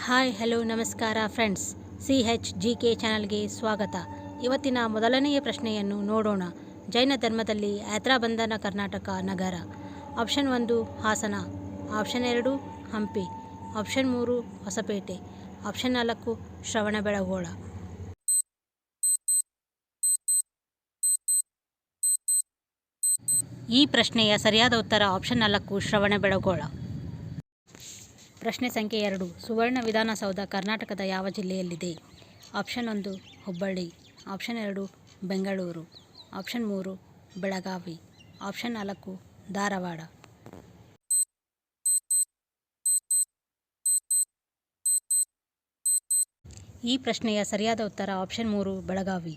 Hi hello ನಮಸ್ಕಾರ friends, CHGK ಚಾನಲ್ಗೆ ಸ್ವಾಗತ. ಇವತ್ತಿನ ಮೊದಲನೆಯ ಪ್ರಶ್ನೆಯನ್ನು ನೋಡೋಣ. ಜೈನ ಧರ್ಮದಲ್ಲಿ ಯಾತ್ರಾ ಬಂಧನ ಕರ್ನಾಟಕ ನಗರ. Option 1 Hassan, option 2 Hampi, option 3 Hosapete, option 4 Shravanabelagola. ಈ ಪ್ರಶ್ನೆಯ ಸರಿಯಾದ ಉತ್ತರ ಆಪ್ಷನ್ 4 ಶ್ರವಣಬೆಳಗೊಳ. ಪ್ರಶ್ನೆ ಸಂಖ್ಯೆ 2. ಸುವರ್ಣ ವಿಧಾನಸೌಧ ಕರ್ನಾಟಕದ ಯಾವ ಜಿಲ್ಲೆಯಲ್ಲಿದೆ? Option 1 Hubballi, option 2 Bengaluru, option 3 Belagavi, option 4 Dharwad. ಈ ಪ್ರಶ್ನೆಯ ಸರಿಯಾದ ಉತ್ತರ ಆಪ್ಷನ್ 3 ಬೆಳಗಾವಿ.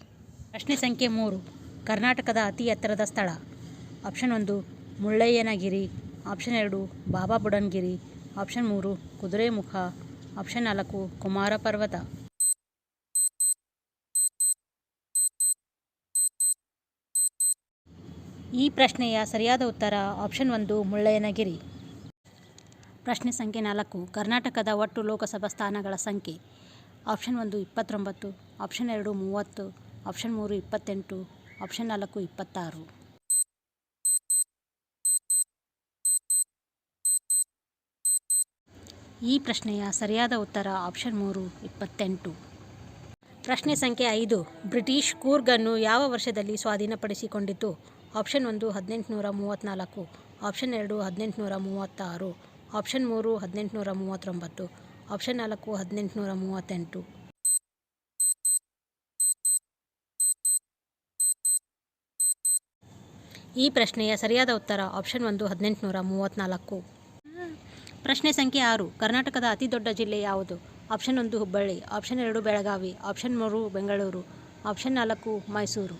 ಪ್ರಶ್ನೆ ಸಂಖ್ಯೆ 3. ಕರ್ನಾಟಕದ ಅತಿ ಎತ್ತರದ ಸ್ಥಳ. Option 1 Mullayanagiri, option 2 Baba Budangiri, option 3 Kudremukh, option 4 Kumara ಪರ್ವತ. ಈ ಪ್ರಶ್ನೆಯ ಸರಿಯಾದ ಉತ್ತರ ಆಪ್ಷನ್ 1 ಮುಳ್ಳಯ್ಯನಗಿರಿ. ಪ್ರಶ್ನೆ ಸಂಖ್ಯೆ 4. ಕರ್ನಾಟಕದ ಒಟ್ಟು ಲೋಕಸಭಾ ಸ್ಥಾನಗಳ ಸಂಖ್ಯೆ. Option 1 29, option 2 30, option 3 28, option 4 26. ಈ ಪ್ರಶ್ನೆಯ ಸರಿಯಾದ ಉತ್ತರ ಆಪ್ಷನ್ 3 28. ಪ್ರಶ್ನೆ ಸಂಖ್ಯೆ 5. ಬ್ರಿಟಿಷ್ ಕೂರ್ಗನ್ನು ಯಾವ ವರ್ಷದಲ್ಲಿ ಸ್ವಾಧೀನಪಡಿಸಿಕೊಂಡಿತು? Option 1 1834, option 2 1836, option 3 1839, option 4 1838. ಈ ಪ್ರಶ್ನೆಯ ಸರಿಯಾದ ಉತ್ತರ ಆಪ್ಷನ್ 1 1834. ಪ್ರಶ್ನೆ ಸಂಖ್ಯೆ 6. ಕರ್ನಾಟಕದ ಅತಿ ದೊಡ್ಡ ಜಿಲ್ಲೆ ಯಾವುದು? Option 1 Hubballi, option 2 Belagavi, option 3 Bengaluru, option 4 Mysuru.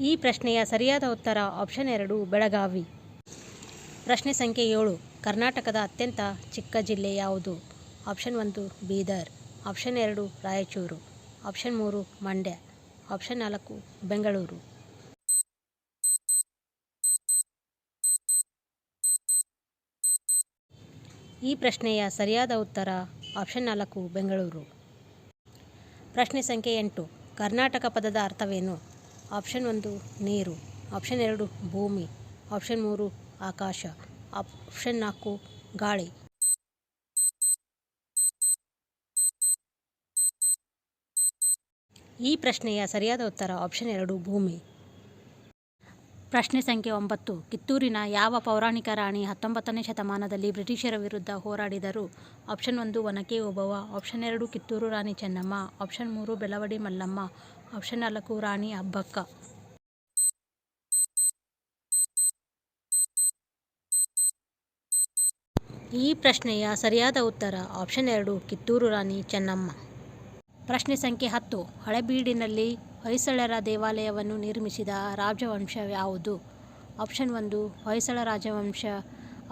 ಈ ಪ್ರಶ್ನೆಯ ಸರಿಯಾದ ಉತ್ತರ ಆಪ್ಷನ್ 2 ಬೆಳಗಾವಿ. ಪ್ರಶ್ನೆ ಸಂಖ್ಯೆ 7. ಕರ್ನಾಟಕದ ಅತ್ಯಂತ ಚಿಕ್ಕ ಜಿಲ್ಲೆ ಯಾವುದು? Option 1 Bidar, option 2 Raichur, option 3 Mandya, option 4 Bengaluru. ಈ ಪ್ರಶ್ನೆಯ ಸರಿಯಾದ ಉತ್ತರ ಆಪ್ಷನ್ 4 ಬೆಂಗಳೂರು. ಪ್ರಶ್ನೆ ಸಂಖ್ಯೆ 8. ಕರ್ನಾಟಕ ಪದದ ಅರ್ಥವೇನು? ಆಪ್ಷನ್ 1 ನೀರು, ಆಪ್ಷನ್ 2 ಭೂಮಿ, ಆಪ್ಷನ್ 3 ಆಕಾಶ, ಆಪ್ಷನ್ 4 ಗಾಳಿ. ಈ ಪ್ರಶ್ನೆಯ ಸರಿಯಾದ ಉತ್ತರ ಆಪ್ಷನ್ 2 ಭೂಮಿ. ಪ್ರಶ್ನೆ ಸಂಖ್ಯೆ 9. ಕಿತ್ತೂರಿನ ಯಾವ ಪೌರಾಣಿಕ ರಾಣಿ 19ನೇ ಶತಮಾನದಲ್ಲಿ ಬ್ರಿಟಿಷರ ವಿರುದ್ಧ ಹೋರಾಡಿದರು? Option 1 Onake Obavva, option 2 Kittur Rani Chennamma, option 3 Belawadi Mallamma, option 4 Rani Abbakka. ಈ ಪ್ರಶ್ನೆಯ ಸರಿಯಾದ ಉತ್ತರ ಆಪ್ಷನ್ 2 ಕಿತ್ತೂರು ರಾಣಿ ಚೆನ್ನಮ್ಮ. ಪ್ರಶ್ನೆ ಸಂಖ್ಯೆ 10. ಹಳೇಬೀಡಿನಲ್ಲಿ ಹೊಯ್ಸಳರ ದೇವಾಲಯವನ್ನು ನಿರ್ಮಿಸಿದ ರಾಜವಂಶ ಯಾವುದು? ಆಪ್ಷನ್ 1 ಹೊಯ್ಸಳ ರಾಜವಂಶ,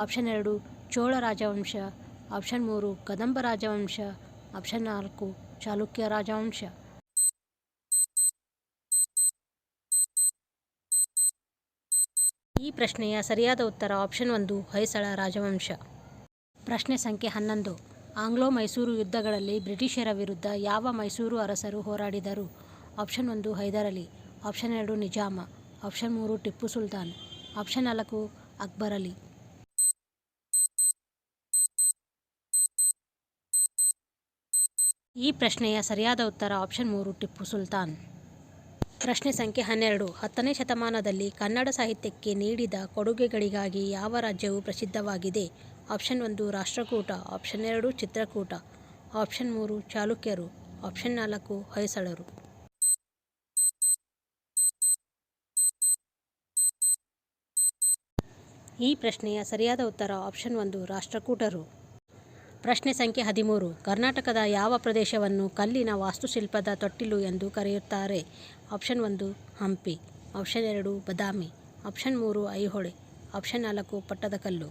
ಆಪ್ಷನ್ 2 ಚೋಳ ರಾಜವಂಶ, ಆಪ್ಷನ್ 3 ಕದಂಬ ರಾಜವಂಶ, ಆಪ್ಷನ್ 4 ಚಾಲುಕ್ಯ ರಾಜವಂಶ. ಈ ಪ್ರಶ್ನೆಯ ಸರಿಯಾದ ಉತ್ತರ ಆಪ್ಷನ್ 1 ಹೊಯ್ಸಳ ರಾಜವಂಶ. ಪ್ರಶ್ನೆ ಸಂಖ್ಯೆ 11. ಆಂಗ್ಲೋ ಮೈಸೂರು ಯುದ್ಧಗಳಲ್ಲಿ ಬ್ರಿಟಿಷರ ವಿರುದ್ಧ ಯಾವ ಮೈಸೂರು ಅರಸರು ಹೋರಾಡಿದರು? Option 1 Hyder Ali, option 2 Nizam, option 3 Tipu Sultan, option 4 Akbar Ali. ಈ ಪ್ರಶ್ನೆಯ ಸರಿಯಾದ ಉತ್ತರ ಆಪ್ಷನ್ 3 ಟಿಪ್ಪು ಸುಲ್ತಾನ್. ಪ್ರಶ್ನೆ ಸಂಖ್ಯೆ 12. 10ನೇ ಶತಮಾನದಲ್ಲಿ ಕನ್ನಡ ಸಾಹಿತ್ಯಕ್ಕೆ ನೀಡಿದ ಕೊಡುಗೆಗಳಿಗಾಗಿ ಯಾವ ರಾಜ್ಯವು ಪ್ರಸಿದ್ಧವಾಗಿದೆ? Option 1 Rashtrakuta, option 2 Chitrakuta, option 3 ಚಾಲುಕ್ಯರು, ಆಪ್ಷನ್ 4 ಹೊಯ್ಸಳರು. ಈ ಪ್ರಶ್ನೆಯ ಸರಿಯಾದ ಉತ್ತರ ಆಪ್ಷನ್ 1 ರಾಷ್ಟ್ರಕೂಟರು. ಪ್ರಶ್ನೆ ಸಂಖ್ಯೆ 13. ಕರ್ನಾಟಕದ ಯಾವ ಪ್ರದೇಶವನ್ನು ಕಲ್ಲಿನ ವಾಸ್ತುಶಿಲ್ಪದ ತೊಟ್ಟಿಲು ಎಂದು ಕರೆಯುತ್ತಾರೆ? Option 1 Hampi, option 2 Badami, option 3 Aihole, option 4 Pattadakal.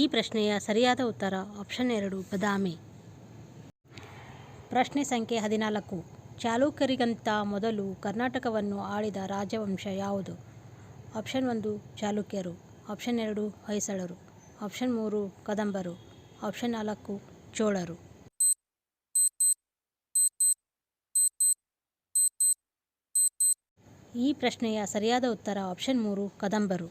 ಈ ಪ್ರಶ್ನೆಯ ಸರಿಯಾದ ಉತ್ತರ ಆಪ್ಷನ್ 2 ಬದಾಮಿ. ಪ್ರಶ್ನೆ ಸಂಖ್ಯೆ 14. ಚಾಲುಕ್ಯರಿಗಿಂತ ಮೊದಲು ಕರ್ನಾಟಕವನ್ನು ಆಳಿದ ರಾಜವಂಶ ಯಾವುದು? ಆಪ್ಷನ್ 1 ಚಾಲುಕ್ಯರು, ಆಪ್ಷನ್ 2 ಹೊಯ್ಸಳರು, ಆಪ್ಷನ್ 3 ಕದಂಬರು, ಆಪ್ಷನ್ 4 ಚೋಳರು. ಈ ಪ್ರಶ್ನೆಯ ಸರಿಯಾದ ಉತ್ತರ ಆಪ್ಷನ್ 3 ಕದಂಬರು.